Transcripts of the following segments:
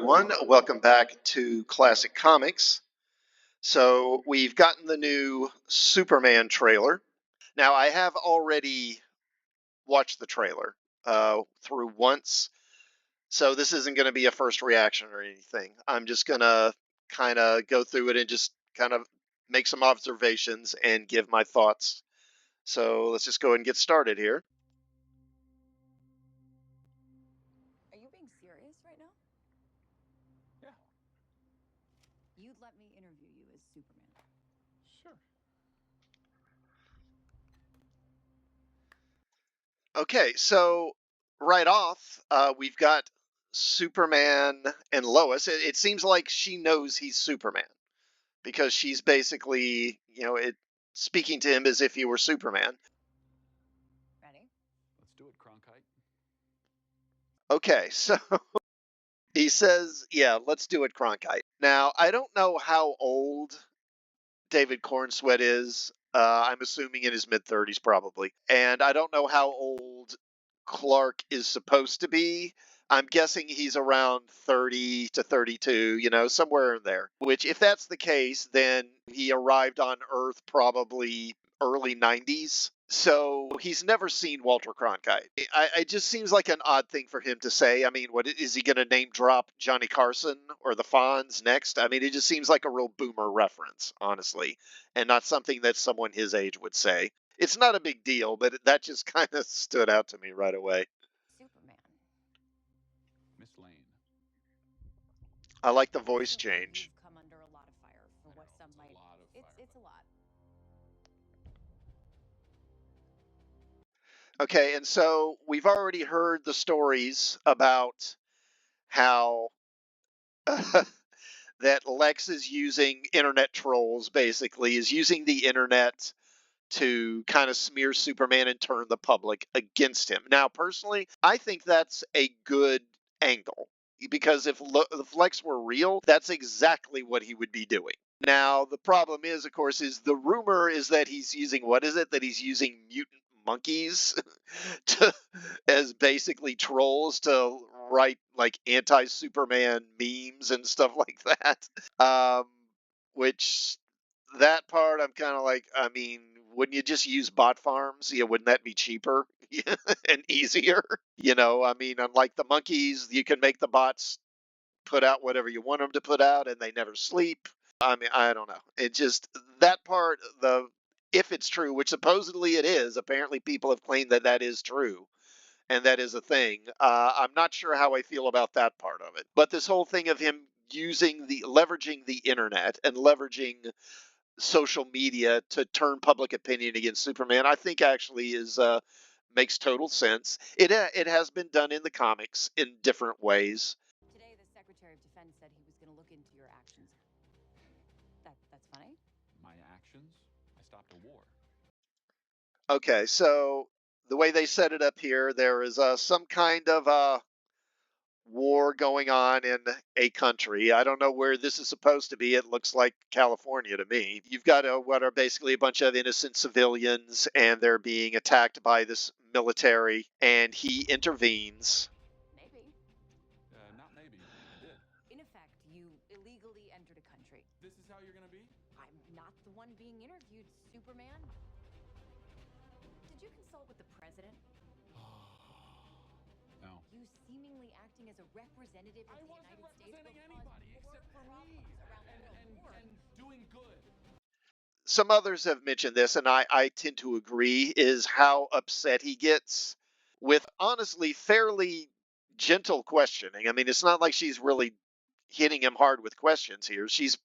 everyone. Welcome back to Classic Comics. So, we've gotten the new Superman trailer. Now, I have already watched the trailer through once, so this isn't going to be a first reaction or anything. I'm just going to kind of go through it and just kind of make some observations and give my thoughts. So, let's just go ahead and get started here. Are you being serious right now? Yeah. You'd let me interview you as Superman. Sure. Okay, so right off, we've got Superman and Lois. It seems like she knows he's Superman because she's basically, speaking to him as if he were Superman. Ready? Let's do it, Cronkite. Okay, so he says, yeah, let's do it, Cronkite. Now, I don't know how old David Cornsweet is. I'm assuming in his mid 30s, probably. And I don't know how old Clark is supposed to be. I'm guessing he's around 30 to 32, somewhere in there. Which, if that's the case, then he arrived on Earth probably early 90s. So he's never seen Walter Cronkite. It just seems like an odd thing for him to say. I mean, what is he going to name drop Johnny Carson or the Fonz next? I mean, it just seems like a real boomer reference, honestly, and not something that someone his age would say. It's not a big deal, but that just kind of stood out to me right away. Superman. Miss Lane. I like the voice Recently, change. You've come under a lot of fire for what some it's might. A lot of fire. It's a lot. Okay, and so we've already heard the stories about how that Lex is using internet trolls, basically, is using the internet to kind of smear Superman and turn the public against him. Now, personally, I think that's a good angle because if Lex were real, that's exactly what he would be doing. Now, the problem is, of course, is the rumor is that he's using, what is it? That he's using mutant monkeys to, as basically trolls to write like anti-Superman memes and stuff like that. Um, which that part I'm kind of like, I mean, wouldn't you just use bot farms? Yeah, wouldn't that be cheaper and easier? I mean, unlike the monkeys, you can make the bots put out whatever you want them to put out and they never sleep. I mean, I don't know. It just, that part, if it's true, which supposedly it is, apparently people have claimed that that is true and that is a thing. I'm not sure how I feel about that part of it. But this whole thing of him leveraging the internet and leveraging social media to turn public opinion against Superman, I think actually is makes total sense. It has been done in the comics in different ways. Today, the Secretary of Defense said he was going to look into your actions. That's funny. My actions? I stopped a war. Okay, so the way they set it up here, there is some kind of war going on in a country. I don't know where this is supposed to be. It looks like California to me. You've got what are basically a bunch of innocent civilians, and they're being attacked by this military, and he intervenes. Maybe. Not maybe. I did. In effect, you illegally entered a country. This is how you're gonna be? I'm not the one being interviewed, Superman. Did you consult with the president? No. You seemingly acting as a representative of I the wasn't United States representing will cause anybody more except for me. problems around the world. And doing good. Some others have mentioned this, and I tend to agree, is how upset he gets with honestly fairly gentle questioning. I mean, it's not like she's really hitting him hard with questions here. She's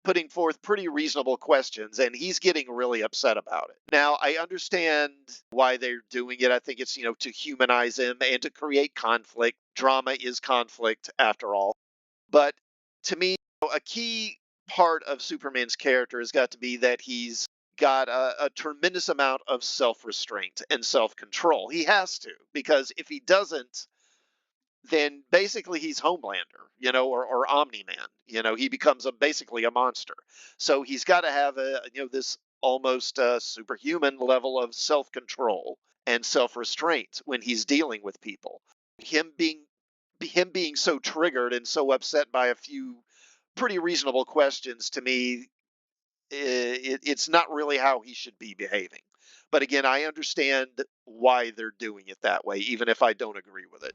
putting forth pretty reasonable questions, and he's getting really upset about it. Now, I understand why they're doing it. I think it's, to humanize him and to create conflict. Drama is conflict, after all. But to me, a key part of Superman's character has got to be that he's got a tremendous amount of self restraint and self control. He has to, because if he doesn't, then basically he's Homelander, or Omni Man. He becomes basically a monster. So he's got to have this almost superhuman level of self control and self restraint when he's dealing with people. Him being him being so triggered and so upset by a few pretty reasonable questions, to me, it's not really how he should be behaving. But again, I understand why they're doing it that way, even if I don't agree with it.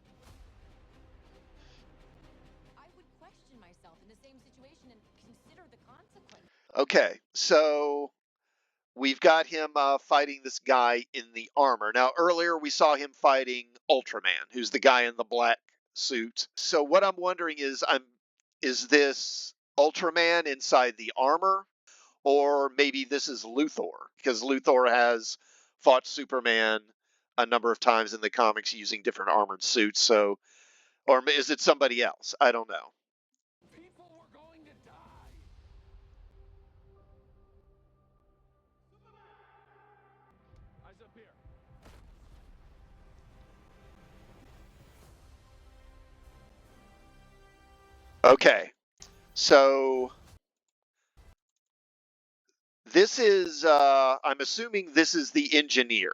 I would question myself in the same situation and consider the consequences. Okay, so we've got him fighting this guy in the armor. Now, earlier we saw him fighting Ultraman, who's the guy in the black suit. So what I'm wondering is this Ultraman inside the armor, or maybe this is Luthor, because Luthor has fought Superman a number of times in the comics using different armored suits. So, or is it somebody else? I don't know. People were going to die. Eyes up here. Okay, so this is, I'm assuming this is the engineer,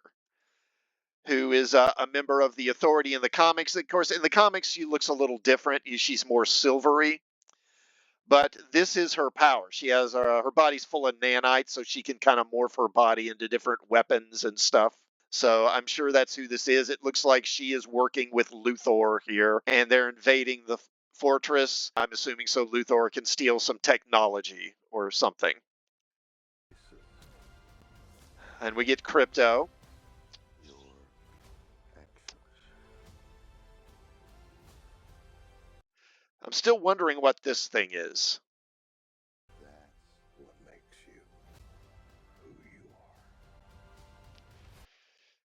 who is a member of the Authority in the comics. Of course, in the comics, she looks a little different. She's more silvery, but this is her power. She has her body's full of nanites, so she can kind of morph her body into different weapons and stuff. So I'm sure that's who this is. It looks like she is working with Luthor here, and they're invading the fortress. I'm assuming so Luthor can steal some technology or something. And we get Crypto. I'm still wondering what this thing is. That's what makes you who you are.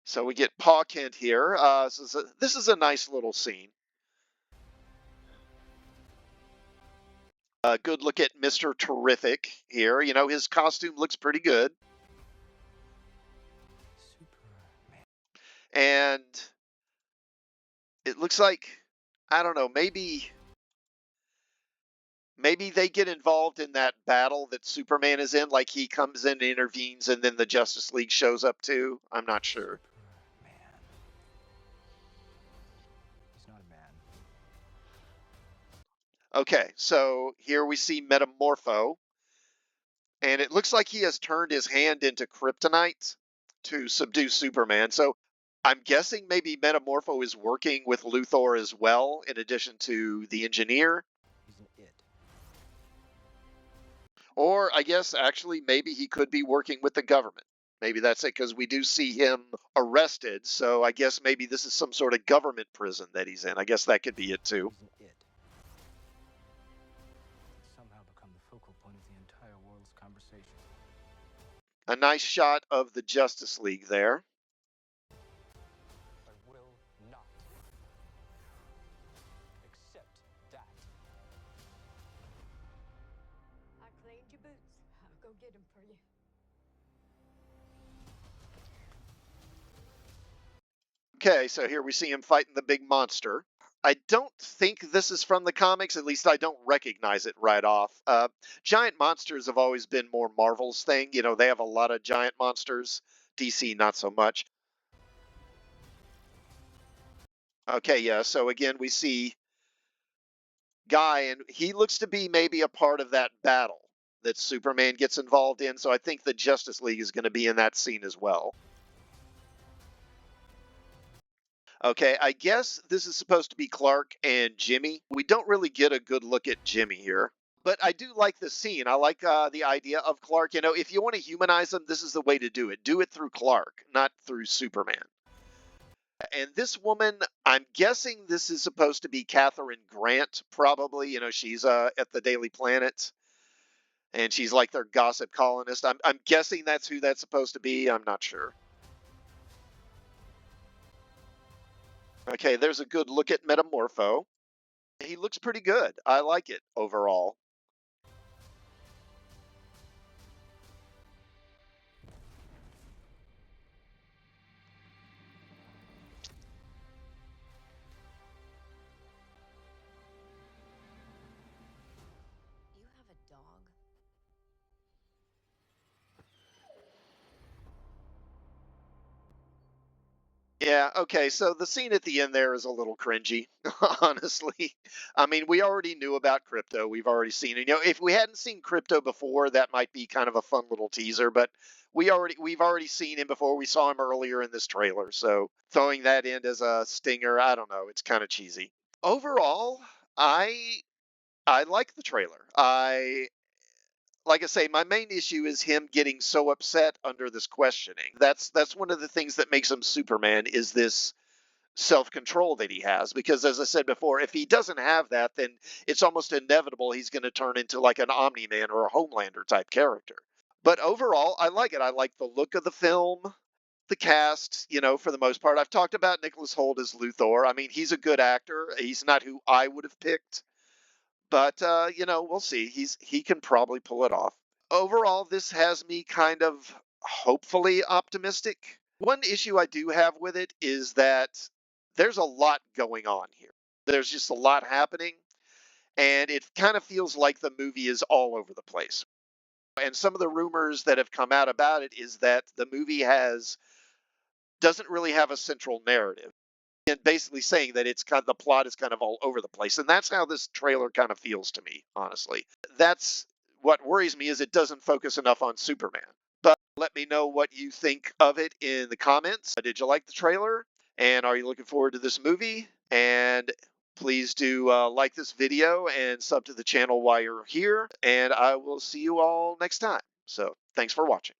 So we get Pa Kent here. This is a nice little scene. A good look at Mr. Terrific here. You know, his costume looks pretty good. And it looks like, I don't know, maybe they get involved in that battle that Superman is in, like he comes in and intervenes and then the Justice League shows up too. I'm not sure. He's not a man. Okay, so here we see Metamorpho, and it looks like he has turned his hand into kryptonite to subdue Superman. So I'm guessing maybe Metamorpho is working with Luthor as well, in addition to the engineer. He's an it. Or I guess actually maybe he could be working with the government. Maybe that's it, because we do see him arrested. So I guess maybe this is some sort of government prison that he's in. I guess that could be it too. He's an it. Somehow become the focal point of the entire world's conversation. A nice shot of the Justice League there. I will not accept that. I cleaned your boots. I'll go get them for you. Okay, so here we see him fighting the big monster. I don't think this is from the comics, at least I don't recognize it right off. Giant monsters have always been more Marvel's thing. You know, they have a lot of giant monsters. DC, not so much. Okay, yeah, so again, we see Guy, and he looks to be maybe a part of that battle that Superman gets involved in, so I think the Justice League is going to be in that scene as well. Okay, I guess this is supposed to be Clark and Jimmy. We don't really get a good look at Jimmy here, but I do like the scene. I like the idea of Clark. You know, if you want to humanize him, this is the way to do it. Do it through Clark, not through Superman. And this woman, I'm guessing this is supposed to be Catherine Grant, probably. You know, she's at the Daily Planet, and she's like their gossip columnist. I'm guessing that's who that's supposed to be. I'm not sure. Okay, there's a good look at Metamorpho. He looks pretty good. I like it overall. You have a dog? Yeah, okay, so the scene at the end there is a little cringy, honestly. I mean, we already knew about Crypto. We've already seen it. If we hadn't seen Crypto before, that might be kind of a fun little teaser, but we've already seen him before. We saw him earlier in this trailer. So throwing that in as a stinger, I don't know, it's kind of cheesy. Overall, I I like the trailer. Like I say, my main issue is him getting so upset under this questioning. That's one of the things that makes him Superman is this self-control that he has. Because as I said before, if he doesn't have that, then it's almost inevitable he's going to turn into like an Omni-Man or a Homelander type character. But overall, I like it. I like the look of the film, the cast, for the most part. I've talked about Nicholas Hoult as Luthor. I mean, he's a good actor. He's not who I would have picked, but we'll see. He can probably pull it off. Overall, this has me kind of hopefully optimistic. One issue I do have with it is that there's a lot going on here. There's just a lot happening, and it kind of feels like the movie is all over the place. And some of the rumors that have come out about it is that the movie doesn't really have a central narrative. And basically saying that it's kind of the plot is kind of all over the place. And that's how this trailer kind of feels to me, honestly. That's what worries me is it doesn't focus enough on Superman. But let me know what you think of it in the comments. Did you like the trailer? And are you looking forward to this movie? And please do like this video and sub to the channel while you're here. And I will see you all next time. So thanks for watching.